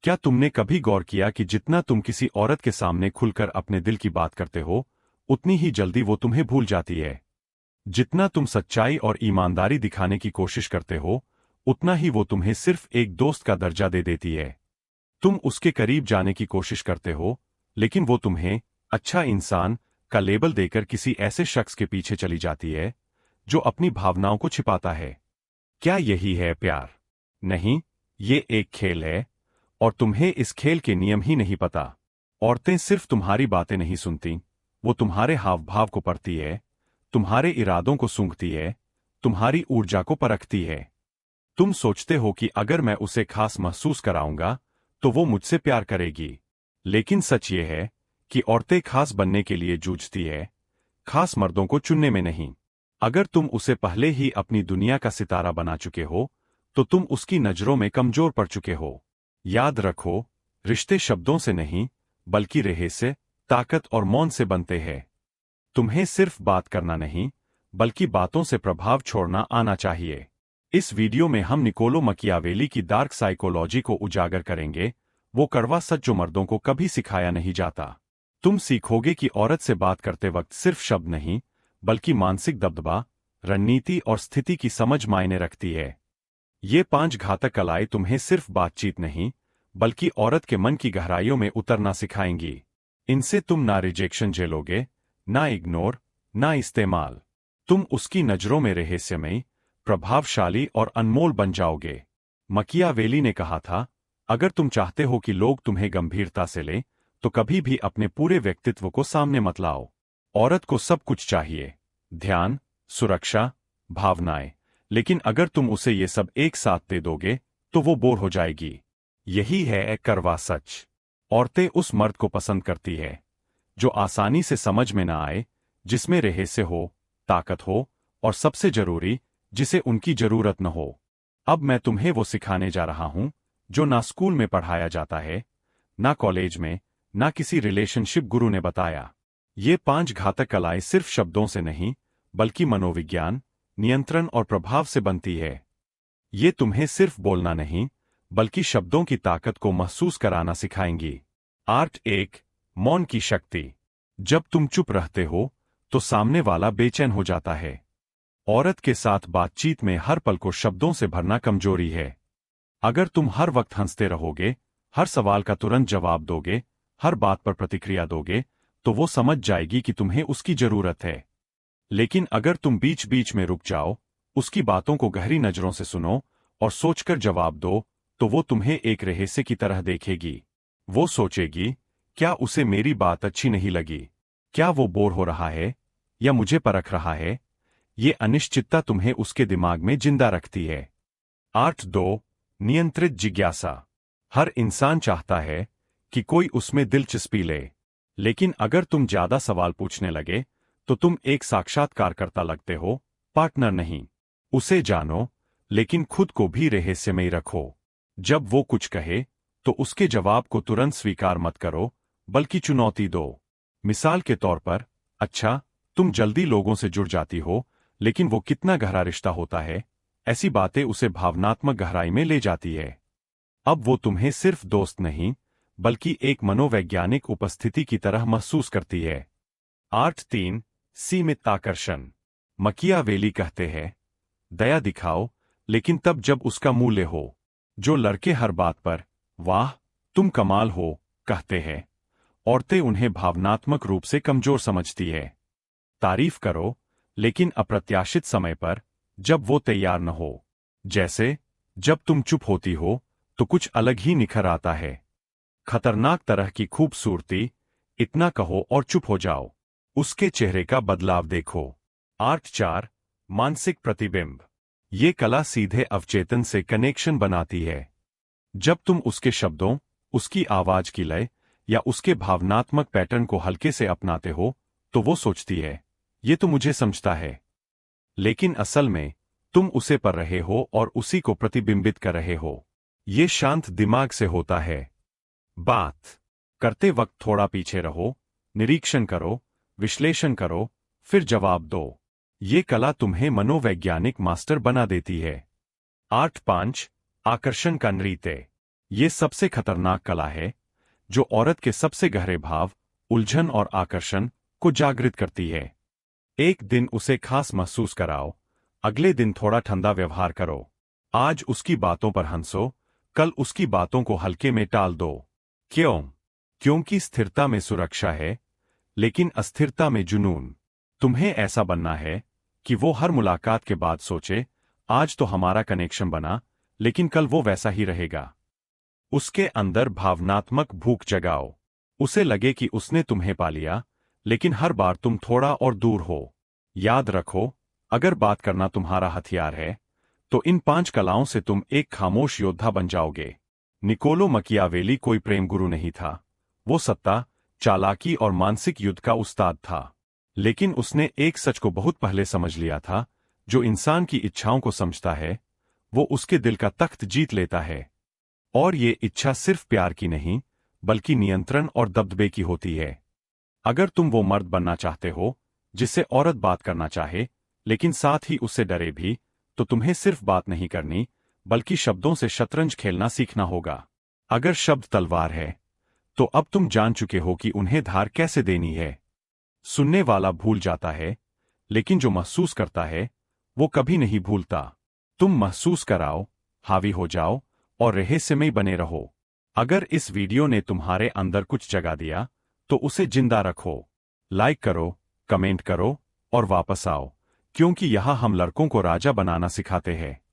क्या तुमने कभी गौर किया कि जितना तुम किसी औरत के सामने खुलकर अपने दिल की बात करते हो, उतनी ही जल्दी वो तुम्हें भूल जाती है। जितना तुम सच्चाई और ईमानदारी दिखाने की कोशिश करते हो, उतना ही वो तुम्हें सिर्फ एक दोस्त का दर्जा दे देती है। तुम उसके करीब जाने की कोशिश करते हो, लेकिन वो तुम्हें अच्छा इंसान का लेबल देकर किसी ऐसे शख्स के पीछे चली जाती है जो अपनी भावनाओं को छिपाता है। क्या यही है प्यार? नहीं, ये एक खेल है, और तुम्हें इस खेल के नियम ही नहीं पता। औरतें सिर्फ तुम्हारी बातें नहीं सुनती, वो तुम्हारे हाव भाव को पढ़ती है, तुम्हारे इरादों को सूंघती है, तुम्हारी ऊर्जा को परखती है। तुम सोचते हो कि अगर मैं उसे खास महसूस कराऊंगा तो वो मुझसे प्यार करेगी, लेकिन सच ये है कि औरतें खास बनने के लिए जूझती है, खास मर्दों को चुनने में नहीं। अगर तुम उसे पहले ही अपनी दुनिया का सितारा बना चुके हो, तो तुम उसकी नजरों में कमजोर पड़ चुके हो। याद रखो, रिश्ते शब्दों से नहीं, बल्कि रहस्य, ताकत और मौन से बनते हैं। तुम्हें सिर्फ बात करना नहीं, बल्कि बातों से प्रभाव छोड़ना आना चाहिए। इस वीडियो में हम निकोलो मकियावेली की डार्क साइकोलॉजी को उजागर करेंगे, वो कड़वा सच जो मर्दों को कभी सिखाया नहीं जाता। तुम सीखोगे कि औरत से बात करते वक्त सिर्फ शब्द नहीं, बल्कि मानसिक दबदबा, रणनीति और स्थिति की समझ मायने रखती है। ये 5 घातक कलाएं तुम्हें सिर्फ बातचीत नहीं, बल्कि औरत के मन की गहराइयों में उतरना सिखाएंगी। इनसे तुम ना रिजेक्शन झेलोगे, ना इग्नोर, ना इस्तेमाल। तुम उसकी नजरों में रहस्यमयी, प्रभावशाली और अनमोल बन जाओगे। मकियावेली ने कहा था, अगर तुम चाहते हो कि लोग तुम्हें गंभीरता से लें, तो कभी भी अपने पूरे व्यक्तित्व को सामने मत लाओ। औरत को सब कुछ चाहिए, ध्यान, सुरक्षा, भावनाएं, लेकिन अगर तुम उसे ये सब एक साथ दे दोगे, तो वो बोर हो जाएगी। यही है एक कड़वा सच। औरतें उस मर्द को पसंद करती है जो आसानी से समझ में ना आए, जिसमें रहस्य हो, ताकत हो, और सबसे जरूरी, जिसे उनकी जरूरत न हो। अब मैं तुम्हें वो सिखाने जा रहा हूं जो ना स्कूल में पढ़ाया जाता है, ना कॉलेज में, ना किसी रिलेशनशिप गुरु ने बताया। ये 5 घातक कलाएं सिर्फ शब्दों से नहीं, बल्कि मनोविज्ञान, नियंत्रण और प्रभाव से बनती है। ये तुम्हें सिर्फ बोलना नहीं, बल्कि शब्दों की ताकत को महसूस कराना सिखाएंगी। आर्ट 1, मौन की शक्ति। जब तुम चुप रहते हो, तो सामने वाला बेचैन हो जाता है। औरत के साथ बातचीत में हर पल को शब्दों से भरना कमजोरी है। अगर तुम हर वक्त हंसते रहोगे, हर सवाल का तुरंत जवाब दोगे, हर बात पर प्रतिक्रिया दोगे, तो वो समझ जाएगी कि तुम्हें उसकी जरूरत है। लेकिन अगर तुम बीच बीच में रुक जाओ, उसकी बातों को गहरी नजरों से सुनो और सोचकर जवाब दो, तो वो तुम्हें एक रहस्य की तरह देखेगी। वो सोचेगी, क्या उसे मेरी बात अच्छी नहीं लगी? क्या वो बोर हो रहा है, या मुझे परख रहा है? ये अनिश्चितता तुम्हें उसके दिमाग में जिंदा रखती है। आर्ट 2, नियंत्रित जिज्ञासा। हर इंसान चाहता है कि कोई उसमें दिलचस्पी ले, लेकिन अगर तुम ज्यादा सवाल पूछने लगे, तो तुम एक साक्षात्कारकर्ता लगते हो, पार्टनर नहीं। उसे जानो, लेकिन खुद को भी रहस्यमयी रखो। जब वो कुछ कहे, तो उसके जवाब को तुरंत स्वीकार मत करो, बल्कि चुनौती दो। मिसाल के तौर पर, अच्छा, तुम जल्दी लोगों से जुड़ जाती हो, लेकिन वो कितना गहरा रिश्ता होता है, ऐसी बातें उसे भावनात्मक गहराई में ले जाती है। अब वो तुम्हें सिर्फ दोस्त नहीं, बल्कि एक मनोवैज्ञानिक उपस्थिति की तरह महसूस करती है। आर्ट 3, सीमित आकर्षण। मकियावेली कहते हैं, दया दिखाओ, लेकिन तब जब उसका मूल्य हो। जो लड़के हर बात पर वाह, तुम कमाल हो कहते हैं, औरतें उन्हें भावनात्मक रूप से कमजोर समझती है। तारीफ करो, लेकिन अप्रत्याशित समय पर, जब वो तैयार न हो। जैसे जब तुम चुप होती हो, तो कुछ अलग ही निखर आता है। खतरनाक तरह की खूबसूरती। इतना कहो और चुप हो जाओ। उसके चेहरे का बदलाव देखो। आर्ट 4, मानसिक प्रतिबिंब। ये कला सीधे अवचेतन से कनेक्शन बनाती है। जब तुम उसके शब्दों, उसकी आवाज की लय, या उसके भावनात्मक पैटर्न को हल्के से अपनाते हो, तो वो सोचती है, ये तो मुझे समझता है। लेकिन असल में, तुम उसे पर रहे हो और उसी को प्रतिबिंबित कर रहे हो। ये शांत दिमाग से होता है। बात करते वक्त थोड़ा पीछे रहो, निरीक्षण करो, विश्लेषण करो, फिर जवाब दो। ये कला तुम्हें मनोवैज्ञानिक मास्टर बना देती है। आर्ट 5, आकर्षण का नृत्य। ये सबसे खतरनाक कला है जो औरत के सबसे गहरे भाव, उलझन और आकर्षण को जागृत करती है। एक दिन उसे खास महसूस कराओ, अगले दिन थोड़ा ठंडा व्यवहार करो। आज उसकी बातों पर हंसो, कल उसकी बातों को हल्के में टाल दो। क्यों? क्योंकि स्थिरता में सुरक्षा है, लेकिन अस्थिरता में जुनून। तुम्हें ऐसा बनना है कि वो हर मुलाकात के बाद सोचे, आज तो हमारा कनेक्शन बना, लेकिन कल वो वैसा ही रहेगा। उसके अंदर भावनात्मक भूख जगाओ। उसे लगे कि उसने तुम्हें पा लिया, लेकिन हर बार तुम थोड़ा और दूर हो। याद रखो, अगर बात करना तुम्हारा हथियार है, तो इन 5 कलाओं से तुम एक खामोश योद्धा बन जाओगे। निकोलो मकियावेली कोई प्रेम गुरु नहीं था। वो सत्ता, चालाकी और मानसिक युद्ध का उस्ताद था। लेकिन उसने एक सच को बहुत पहले समझ लिया था, जो इंसान की इच्छाओं को समझता है, वो उसके दिल का तख्त जीत लेता है। और ये इच्छा सिर्फ प्यार की नहीं, बल्कि नियंत्रण और दबदबे की होती है। अगर तुम वो मर्द बनना चाहते हो जिससे औरत बात करना चाहे, लेकिन साथ ही उससे डरे भी, तो तुम्हें सिर्फ बात नहीं करनी, बल्कि शब्दों से शतरंज खेलना सीखना होगा। अगर शब्द तलवार है, तो अब तुम जान चुके हो कि उन्हें धार कैसे देनी है। सुनने वाला भूल जाता है, लेकिन जो महसूस करता है, वो कभी नहीं भूलता। तुम महसूस कराओ, हावी हो जाओ और रहस्यमय बने रहो। अगर इस वीडियो ने तुम्हारे अंदर कुछ जगा दिया, तो उसे जिंदा रखो। लाइक करो, कमेंट करो और वापस आओ, क्योंकि यहां हम लड़कों को राजा बनाना सिखाते हैं।